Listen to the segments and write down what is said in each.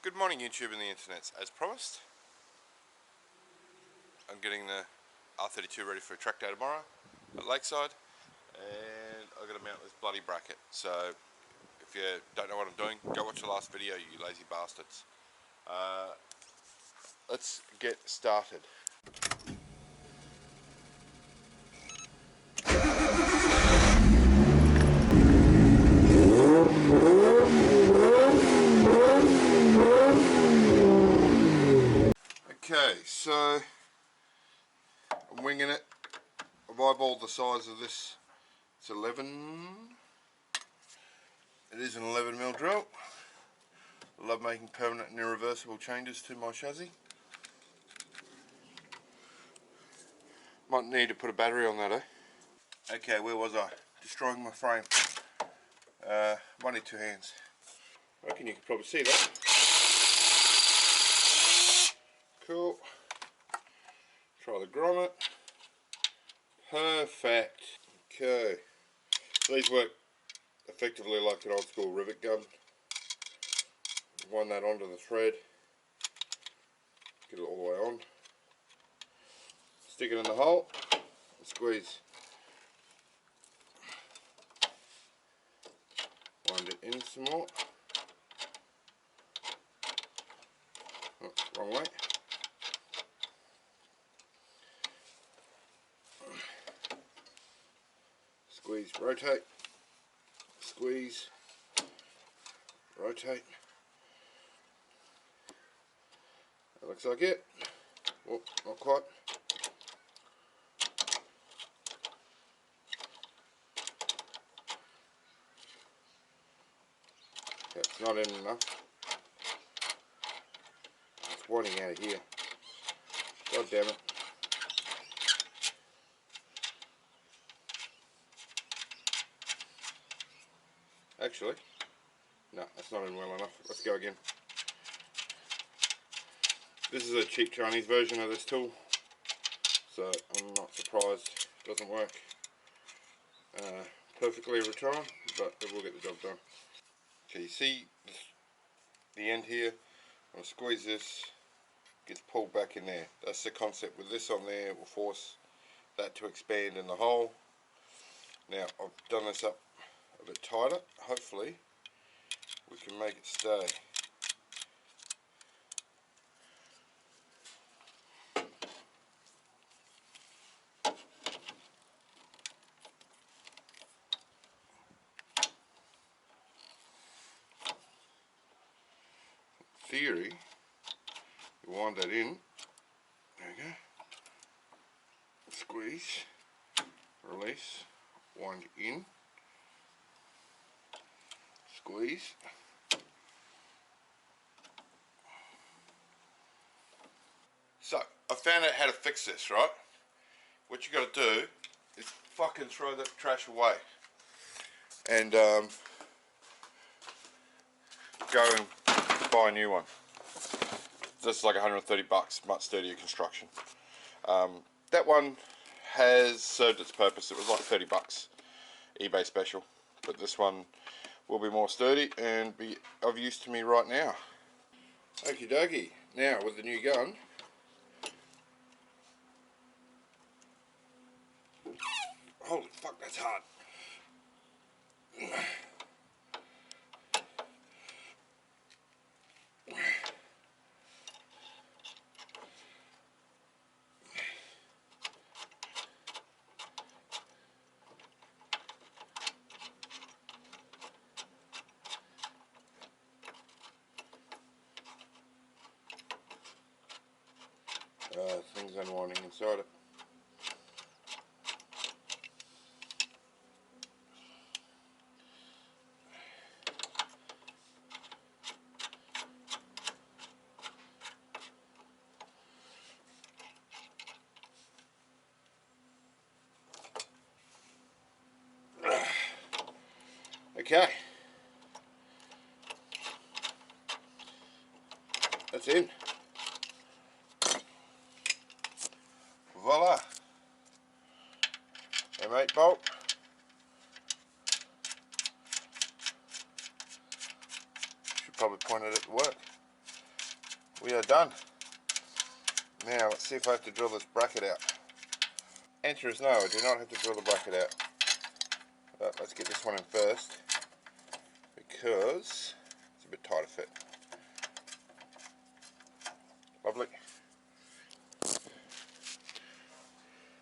Good morning YouTube and the internet. As promised, I'm getting the R32 ready for a track day tomorrow at Lakeside, and I've got to mount this bloody bracket. So if you don't know what I'm doing, go watch the last video, you lazy bastards. Let's get started. Okay, so I'm winging it. I've eyeballed the size of this. It's 11. It is an 11mm drill. I love making permanent and irreversible changes to my chassis. Might need to put a battery on that, eh? Okay, where was I? Destroying my frame. Might need two hands. I reckon you can probably see that. Cool. Try the grommet. Perfect. Okay. These work effectively like an old school rivet gun. Wind that onto the thread. Get it all the way on. Stick it in the hole. And squeeze. Wind it in some more. Oh, wrong way. Squeeze, rotate, squeeze, rotate. That looks like it. Oh, not quite. Okay, it's not in enough. It's wanting out of here. God damn it. Actually, no, that's not in well enough. Let's go again. This is a cheap Chinese version of this tool, so I'm not surprised it doesn't work perfectly every time, but it will get the job done. Okay, you see the end here? I'm going to squeeze this, gets pulled back in there. That's the concept. With this on there, it will force that to expand in the hole. Now, I've done this up a bit tighter. Hopefully we can make it stay. In theory, you wind that in. There we go. Squeeze, release, wind in, squeeze. So, I found out how to fix this, right? What you got to do is fucking throw that trash away and go and buy a new one. This is like 130 bucks, much sturdier construction. That one has served its purpose. It was like 30 bucks eBay special, but this one will be more sturdy and be of use to me right now. Okie dokie. Now with the new gun, holy fuck, that's hard. Things unwinding inside it. Okay, that's in. Voila, M8 bolt. Should probably point it at the work. we are done. Now let's see if I have to drill this bracket out. Answer is no, I do not have to drill the bracket out. But let's get this one in first, because it's a bit tighter fit. Lovely.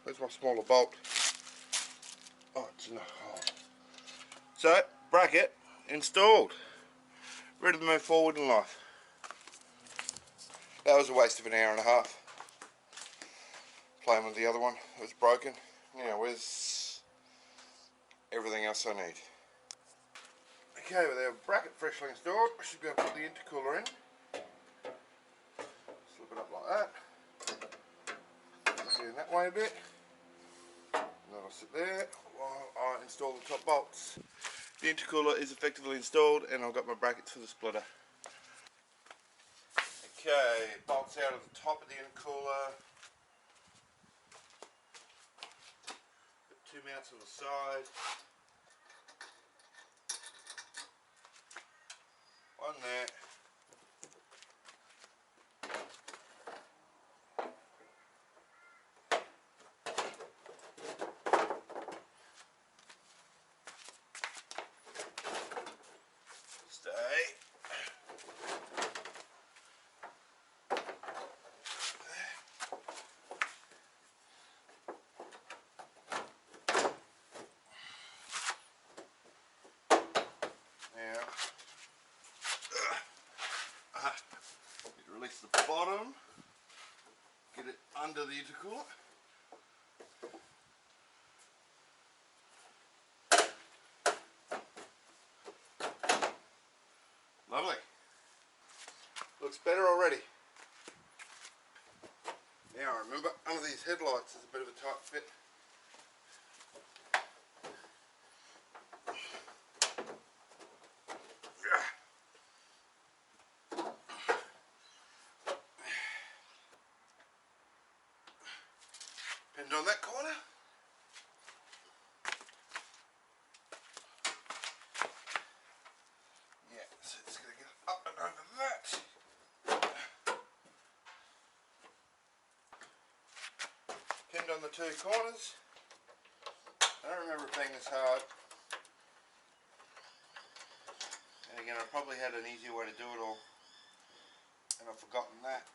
Where's my smaller bolt? Oh, it's in the hole. So, bracket installed. Ready to move forward in life. That was a waste of an hour and a half. Playing with the other one, it was broken. Now, where's everything else I need? Okay, with our bracket freshly installed, I should be able to put the intercooler in. Slip it up like that. Get in that way a bit. And that'll sit there while I install the top bolts. The intercooler is effectively installed, and I've got my brackets for the splitter. Okay, bolts out of the top of the intercooler. Put two mounts on the side. One there. Stay. Now, release the bottom, get it under the intercooler. Lovely. Looks better already. Now remember, under these headlights is a bit of a tight fit. Pinned on that corner. Yeah, so it's going to get up and over that. Pinned on the two corners. I don't remember it being this hard. And again, I probably had an easier way to do it all, and I've forgotten that.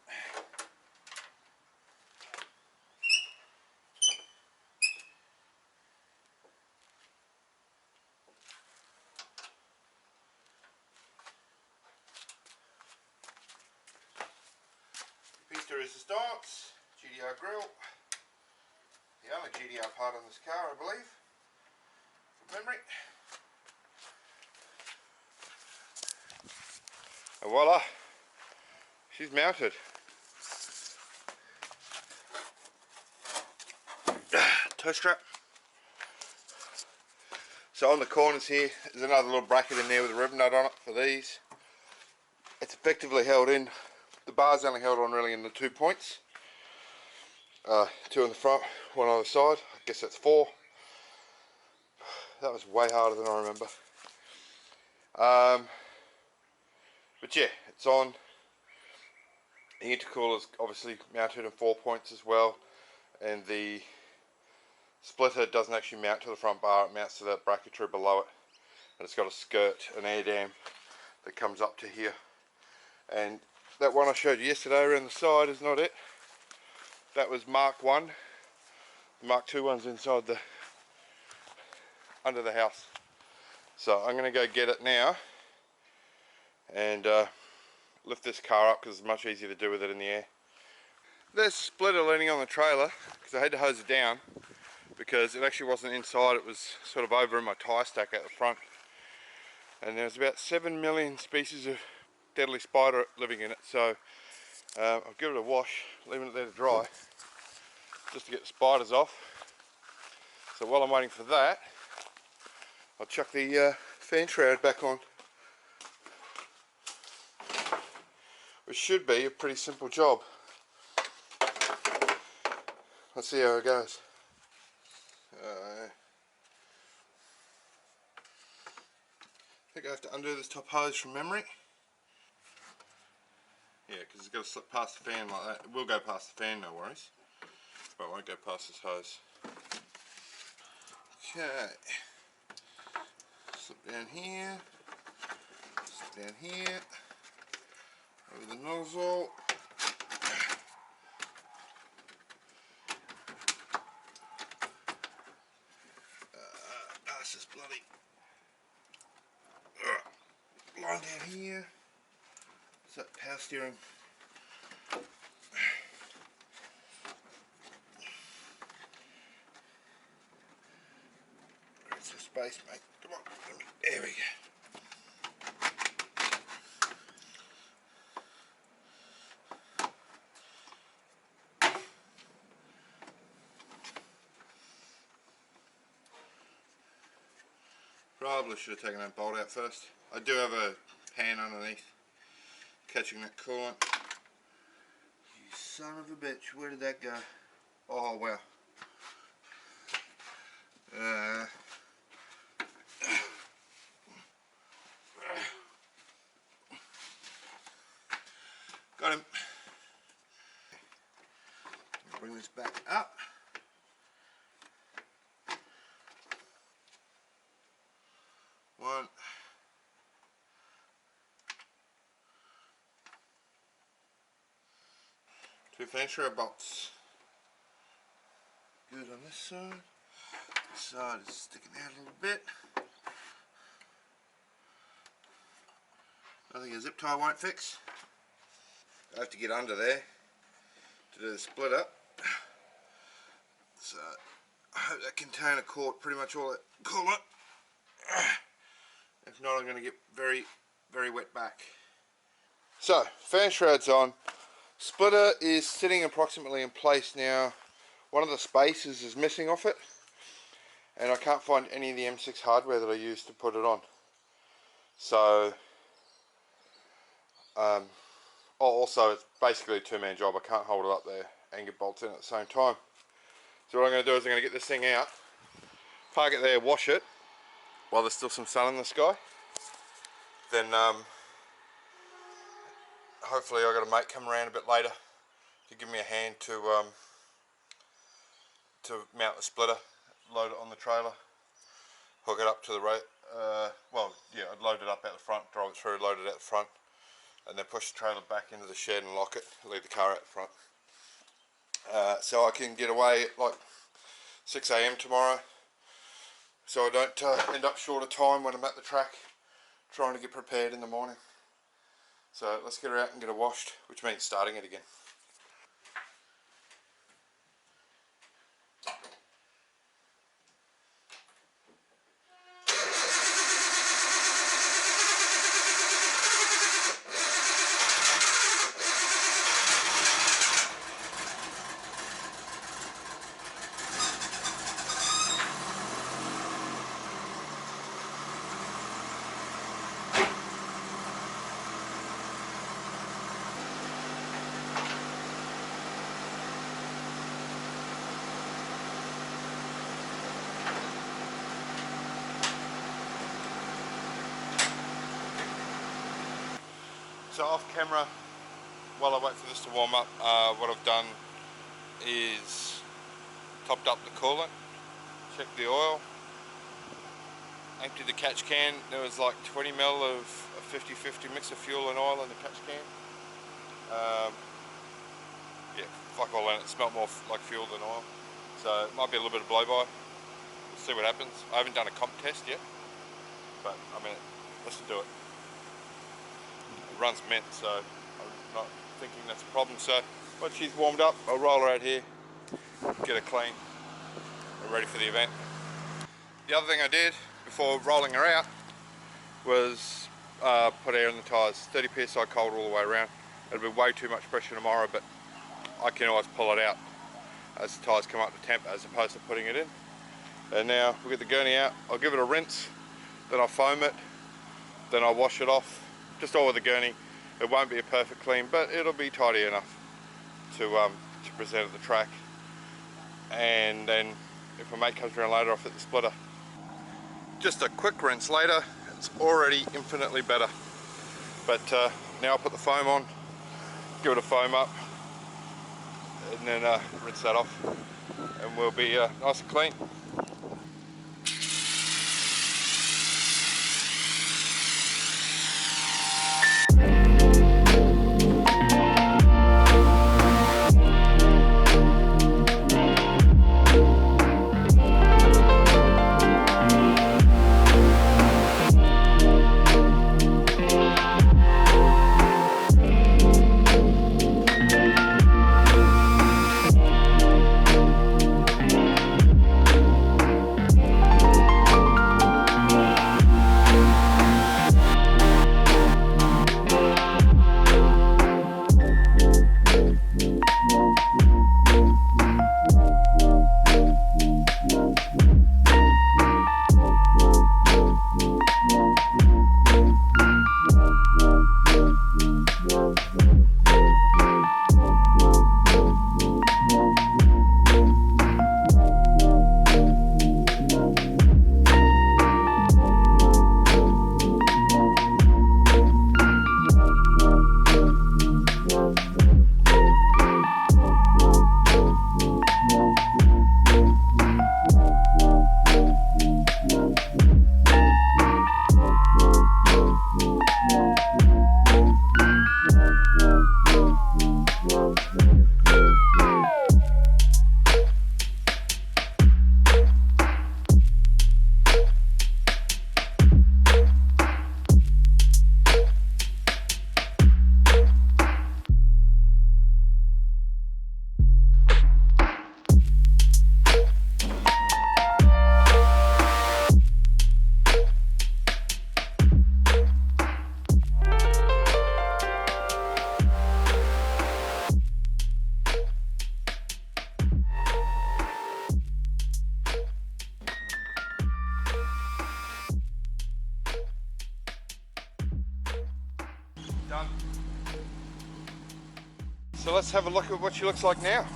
Piece de resistance, GDR grill. The only GDR part on this car, I believe, from memory. And voila, she's mounted. Toe strap. So on the corners here, there's another little bracket in there with a ribbon nut on it for these. It's effectively held in. The bar's only held on really in the 2 points. Two in the front, one on the side. I guess that's 4. That was way harder than I remember. But yeah, it's on. The intercooler is obviously mounted in 4 points as well, and the splitter doesn't actually mount to the front bar, it mounts to that bracketry below it, and it's got a skirt, an air dam that comes up to here. And that one I showed you yesterday around the side is not it. That was Mark 1. The Mark 2 one's inside the under the house. So I'm going to go get it now and lift this car up, because it's much easier to do with it in the air. There's a splitter leaning on the trailer because I had to hose it down because it actually wasn't inside, it was sort of over in my tyre stack at the front. And there's about 7 million species of deadly spider living in it, so I'll give it a wash, leaving it there to dry just to get the spiders off. So while I'm waiting for that, I'll chuck the fan shroud back on, which should be a pretty simple job. Let's see how it goes. I think I have to undo this top hose from memory. Yeah, because it's got to slip past the fan like that. It will go past the fan, no worries, but it won't go past this hose. Okay, slip down here, slip down here, over the nozzle. Pass this bloody line down here. Is that power steering? Where's the space, mate? Come on. There we go. Probably should have taken that bolt out first. I do have a pan underneath catching that coolant. You son of a bitch, where did that go? Oh wow. Got him. Bring this back up. One. Two fancy bolts. Good on this side. This side is sticking out a little bit. I think a zip tie won't fix. I have to get under there to do the split up. So I hope that container caught pretty much all that coolant. If not, I'm going to get very, very wet back. So, fan shroud's on. Splitter is sitting approximately in place now. One of the spaces is missing off it, and I can't find any of the M6 hardware that I used to put it on. So, also it's basically a two-man job. I can't hold it up there and get bolts in at the same time. So what I'm going to do is I'm going to get this thing out, park it there, wash it while there's still some sun in the sky. Then hopefully I've got a mate come around a bit later to give me a hand to mount the splitter, load it on the trailer, hook it up to the road. Well, yeah, I'd load it up out the front, drive it through, load it out the front, and then push the trailer back into the shed and lock it, leave the car out the front. So I can get away at like 6 AM tomorrow, so I don't end up short of time when I'm at the track trying to get prepared in the morning. So let's get her out and get her washed, which means starting it again. So off camera, while I wait for this to warm up, what I've done is topped up the coolant, checked the oil, emptied the catch can. There was like 20 ml of a 50-50 mix of fuel and oil in the catch can. Yeah, fuck all in it. It smelled more like fuel than oil. So it might be a little bit of blow-by. We'll see what happens. I haven't done a comp test yet, but I mean, let's do it. It runs mint, so I'm not thinking that's a problem. So once she's warmed up, I'll roll her out here, get her clean, we're ready for the event. The other thing I did before rolling her out was put air in the tyres, 30 psi cold all the way around. It'll be way too much pressure tomorrow, but I can always pull it out as the tyres come up to temp as opposed to putting it in. And now we'll get the gurney out, I'll give it a rinse, then I'll foam it, then I'll wash it off, just all with the gurney. It won't be a perfect clean, but it'll be tidy enough to present at the track. And then if my mate comes around later, I'll fit the splitter. Just a quick rinse later, it's already infinitely better. But now I'll put the foam on, give it a foam up, and then rinse that off, and we'll be nice and clean. Done. So let's have a look at what she looks like now.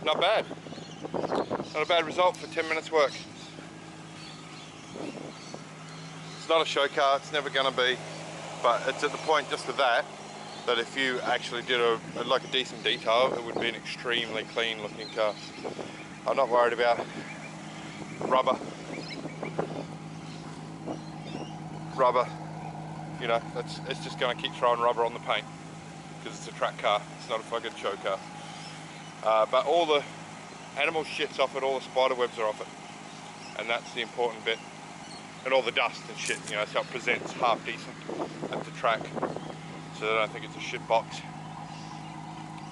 Not bad. Not a bad result for 10 minutes work. It's not a show car, it's never going to be, but it's at the point just of that if you actually did a decent detail, it would be an extremely clean looking car. I'm not worried about rubber, you know, it's just going to keep throwing rubber on the paint because it's a track car, it's not a fucking show car. But all the animal shit's off it, all the spider webs are off it, and that's the important bit. And all the dust and shit, you know, so it presents half decent at the track. So I don't think it's a shit box,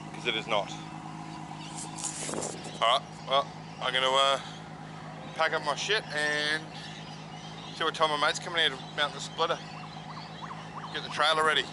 because it is not. Alright, well, I'm going to pack up my shit and see what time my mate's coming here to mount the splitter. Get the trailer ready.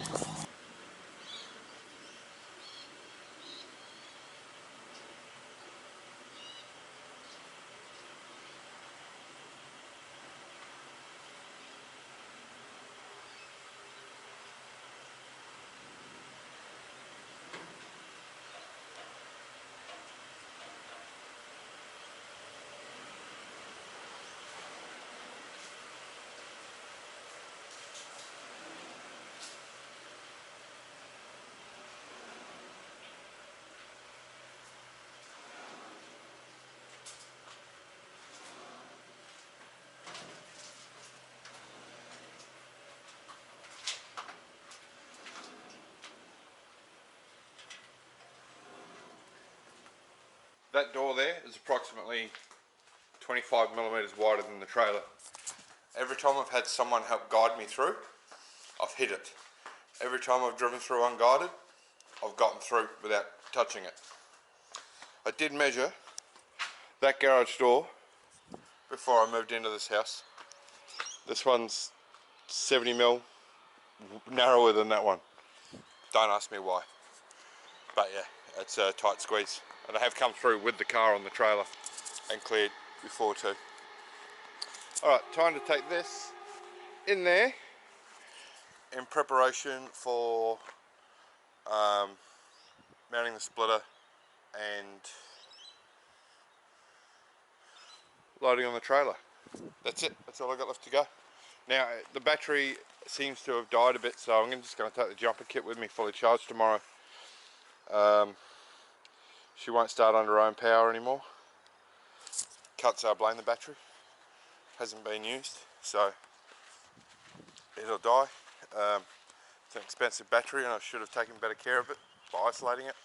That door there is approximately 25 millimeters wider than the trailer. Every time I've had someone help guide me through, I've hit it. Every time I've driven through unguided, I've gotten through without touching it. I did measure that garage door before I moved into this house. This one's 70 mil narrower than that one. Don't ask me why. But yeah, it's a tight squeeze. And I have come through with the car on the trailer and cleared before too. Alright, time to take this in there in preparation for mounting the splitter and loading on the trailer. That's it, that's all I got left to go. Now the battery seems to have died a bit, so I'm just going to take the jumper kit with me fully charged tomorrow. She won't start under her own power anymore. Can't say I blame the battery, hasn't been used, so it'll die. It's an expensive battery and I should have taken better care of it by isolating it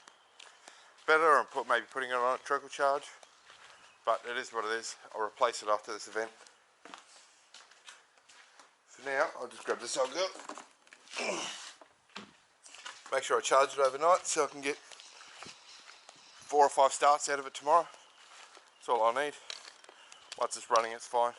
better and maybe putting it on a trickle charge, but it is what it is. I'll replace it after this event. For now, I'll just grab this socket up. Make sure I charge it overnight so I can get 4 or 5 starts out of it tomorrow. That's all I need. Once it's running, it's fine.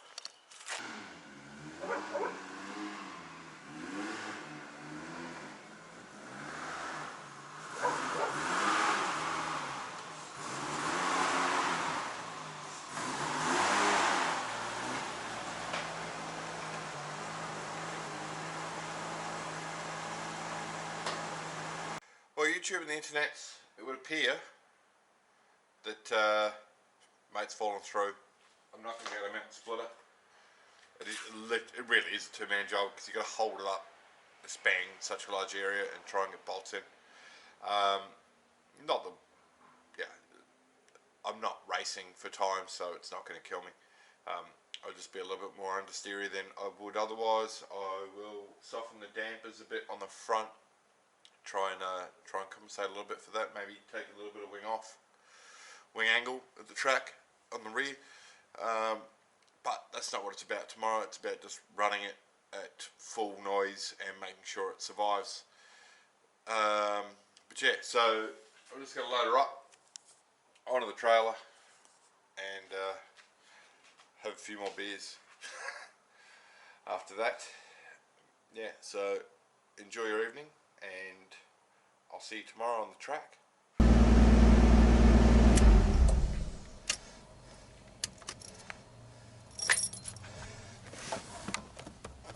Well, YouTube and the internet, it would appear that mate's fallen through. I'm not going to be able to mount the splitter. It really is a two-man job because you've got to hold it up, span such a large area and try and get bolts in. I'm not racing for time, so it's not going to kill me. I'll just be a little bit more understeery than I would otherwise. I will soften the dampers a bit on the front. Try and compensate a little bit for that. Maybe take a little bit of wing angle at the track on the rear. But that's not what it's about tomorrow. It's about just running it at full noise and making sure it survives. But yeah, so I'm just going to load her up onto the trailer and have a few more beers after that. Yeah, so enjoy your evening and I'll see you tomorrow on the track.